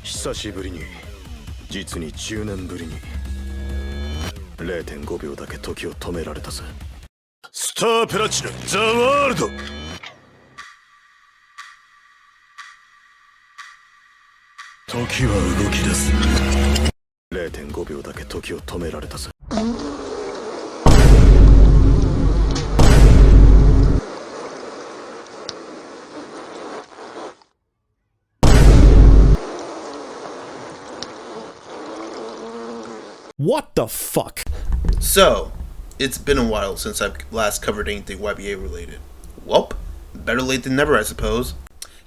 久しぶりに実に10年ぶりに 0.5 秒だけ時を止められたぜ。スタープラチナザワールド。時は動き出す。 0.5 秒だけ時を止められたぜ。What the fuck? So, it's been a while since I've last covered anything YBA related. Welp, better late than never, I suppose.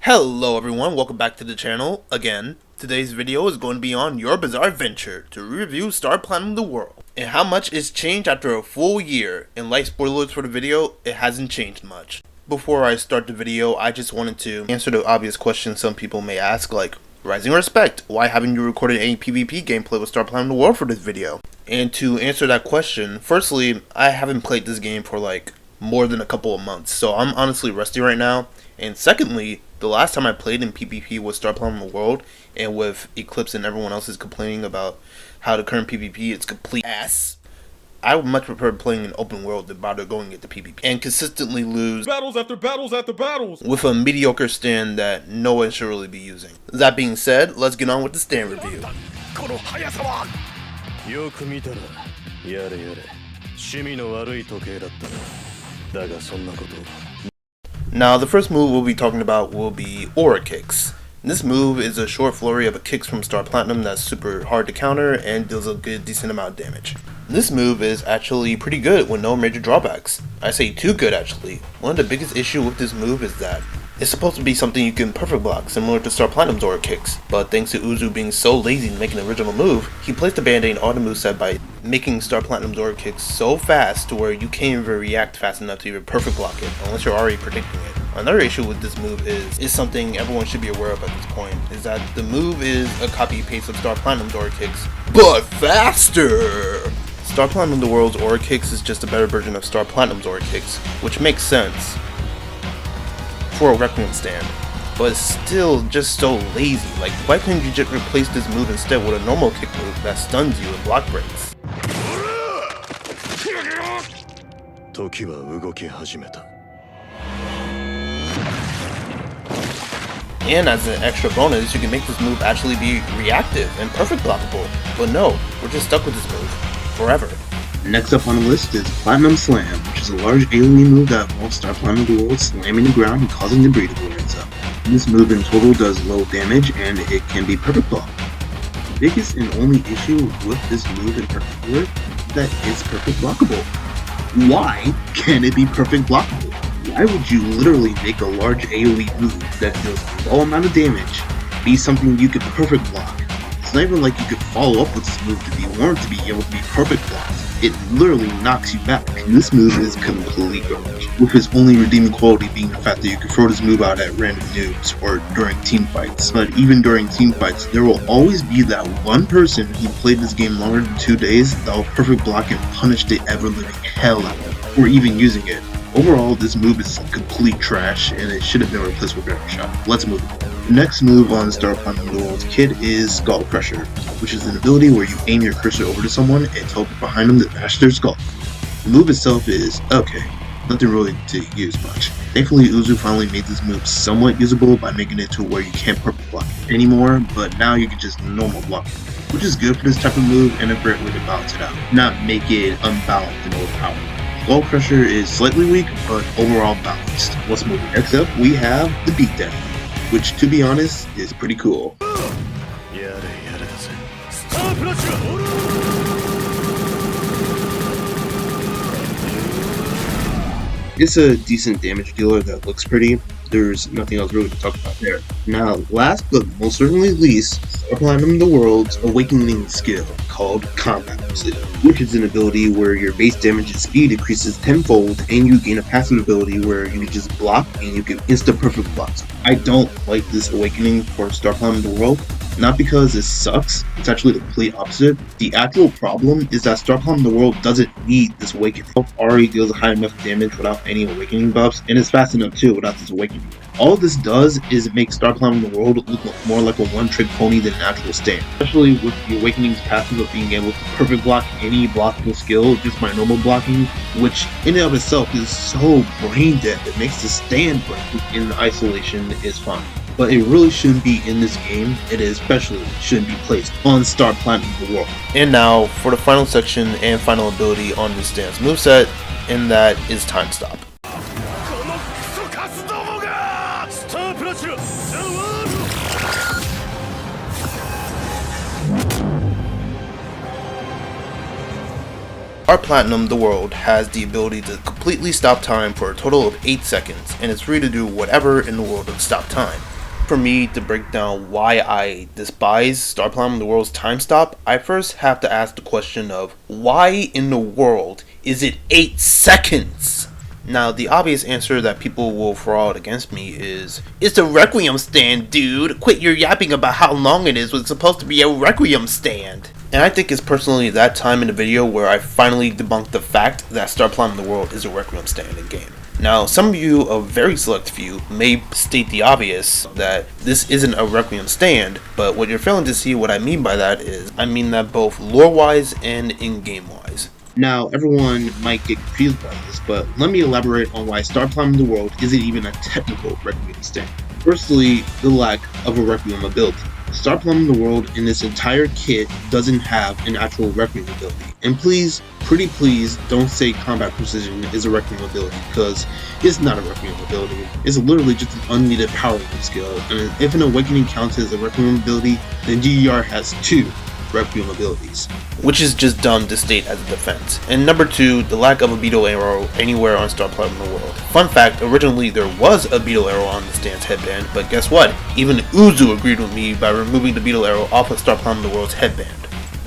Hello everyone, welcome back to the channel again. Today's video is going to be on your bizarre venture to review Star Platinum the World. And how much is changed after a full year. And like spoilers for the video, it hasn't changed much. Before I start the video, I just wanted to answer the obvious questions some people may ask, like, rising respect, why haven't you recorded any PvP gameplay with Star Platinum the World for this video? And to answer that question, firstly, I haven't played this game for like more than a couple of months, so I'm honestly rusty right now. And secondly, the last time I played in PvP with Star Platinum the World, and with Eclipse and everyone else is complaining about how the current PvP is complete ass, I would much prefer playing an open world than bother going into PvP and consistently lose Battles after battles after battles with a mediocre stand that no one should really be using. That being said, let's get on with the stand review. Now, the first move we'll be talking about will be Aura Kicks. This move is a short flurry of kicks from Star Platinum that's super hard to counter and deals a good decent amount of damage. This move is actually pretty good with no major drawbacks. I say too good actually. One of the biggest issues with this move is that it's supposed to be something you can perfect block, similar to Star Platinum's Aura Kicks, but thanks to Uzu being so lazy to make an original move, he placed the band-aid on the moveset by making Star Platinum's Aura Kicks so fast to where you can't even react fast enough to even perfect block it, unless you're already predicting it. Another issue with this move is something everyone should be aware of at this point, is that the move is a copy-paste of Star Platinum's Aura Kicks, but faster! Star Platinum the World's Aura Kicks is just a better version of Star Platinum's Aura Kicks, which makes sense for a Requiem stand, but it's still just so lazy. Like, why couldn't you just replace this move instead with a normal kick move that stuns you and block breaks? And as an extra bonus, you can make this move actually be reactive and perfect blockable. But no, we're just stuck with this move forever. Next up on the list is Platinum Slam, which is a large AoE move that involves Star Platinum the World slamming the ground and causing debris to blow ends up. This move in total does low damage and it can be perfect block. The biggest and only issue with this move in particular is that it's perfect blockable. Why can't it be perfect blockable? Why would you literally make a large AoE move that deals a low amount of damage be something you could perfect block? It's not even like you could follow up with this move to be warned to be able to be perfect blocked. It literally knocks you back. This move is complete garbage, with its only redeeming quality being the fact that you can throw this move out at random noobs or during team fights. But even during team fights, there will always be that one person who played this game longer than 2 days that will perfect block and punish the ever-living hell out of it, or even using it. Overall, this move is complete trash and it should have been replaced with Better Shot. Let's move on. The next move on Star Platinum the World's kit is Skull Crusher, which is an ability where you aim your cursor over to someone and teleport behind them to bash their skull. The move itself is okay, nothing really to use much. Thankfully, Uzu finally made this move somewhat usable by making it to where you can't perfect block it anymore, but now you can just normal block it, which is good for this type of move and a great way to balance it out, not make it unbalanced and overpowered. Skull Crusher is slightly weak, but overall balanced. Let's move on. Next up, we have the Beatdown, which, to be honest, is pretty cool. It's a decent damage dealer that looks pretty. There's nothing else really to talk about there. Now, last but most certainly least, Star Platinum the World's awakening skill called Combat Sleep, which is an ability where your base damage and speed increases tenfold and you gain a passive ability where you can just block and you can insta perfect blocks. I don't like this awakening for Star Platinum the World. Not because it sucks, it's actually the complete opposite. The actual problem is that Star Platinum the World doesn't need this awakening. It already deals high enough damage without any awakening buffs, and it's fast enough too without this awakening. All this does is make Star Platinum the World look more like a one-trick pony than an actual stand. Especially with the awakening's passive of being able to perfect block any blockable skill just by normal blocking, which in and of itself is so brain dead that makes the stand break in isolation is fine. But it really shouldn't be in this game, it especially shouldn't be placed on Star Platinum the World. And now for the final section and final ability on this stand's moveset, and that is Timestop. Our Platinum, the World, has the ability to completely stop time for a total of 8 seconds, and it's free to do whatever in the world of stop time. For me to break down why I despise Star Platinum the World's time stop, I first have to ask the question of why in the world is it 8 seconds? Now, the obvious answer that people will throw out against me is, it's a Requiem stand, dude! Quit your yapping about how long it is when it's supposed to be a Requiem stand! And I think it's personally that time in the video where I finally debunked the fact that Star Platinum the World is a Requiem stand in game. Now, some of you, a very select few, may state the obvious that this isn't a Requiem stand, but what you're failing to see what I mean by that is, I mean that both lore-wise and in-game wise. Now, everyone might get confused by this, but let me elaborate on why Star Platinum the World isn't even a technical Requiem stand. Firstly, the lack of a Requiem ability. Star Platinum the World in this entire kit doesn't have an actual Requiem ability. And please, pretty please, don't say Combat Precision is a Requiem ability, because it's not a Requiem ability. It's literally just an unneeded power skill, and if an Awakening counts as a Requiem ability, then GER has 2 Requiem abilities. Which is just dumb to state as a defense. And number 2, the lack of a beetle arrow anywhere on Star Platinum the World. Fun fact, originally there was a beetle arrow on the stand's headband, but guess what? Even Uzu agreed with me by removing the beetle arrow off of Star Platinum the World's headband.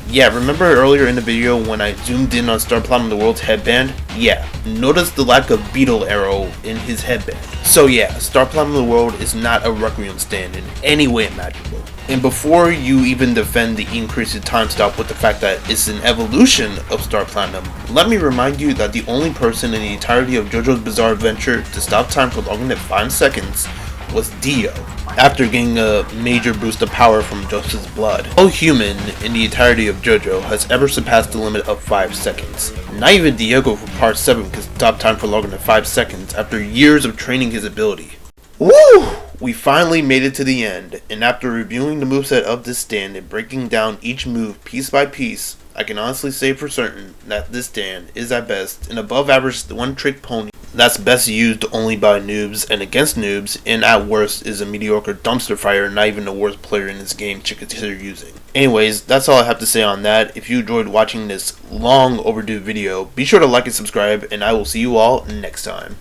Yeah, remember earlier in the video when I zoomed in on Star Platinum the World's headband? Yeah, notice the lack of beetle arrow in his headband. So yeah, Star Platinum the World is not a Requiem stand in any way imaginable. And before you even defend the increase in time stop with the fact that it's an evolution of Star Platinum, let me remind you that the only person in the entirety of JoJo's Bizarre Adventure to stop time for longer than 5 seconds was Dio, after getting a major boost of power from Joseph's blood. No human in the entirety of JoJo has ever surpassed the limit of 5 seconds. Not even Diego from Part 7 can stop time for longer than 5 seconds after years of training his ability. Woo! We finally made it to the end, and after reviewing the moveset of this stand and breaking down each move piece by piece, I can honestly say for certain that this stand is at best an above average one-trick pony that's best used only by noobs and against noobs, and at worst is a mediocre dumpster fire not even the worst player in this game should consider using. Anyways, that's all I have to say on that. If you enjoyed watching this long overdue video, be sure to like and subscribe, and I will see you all next time.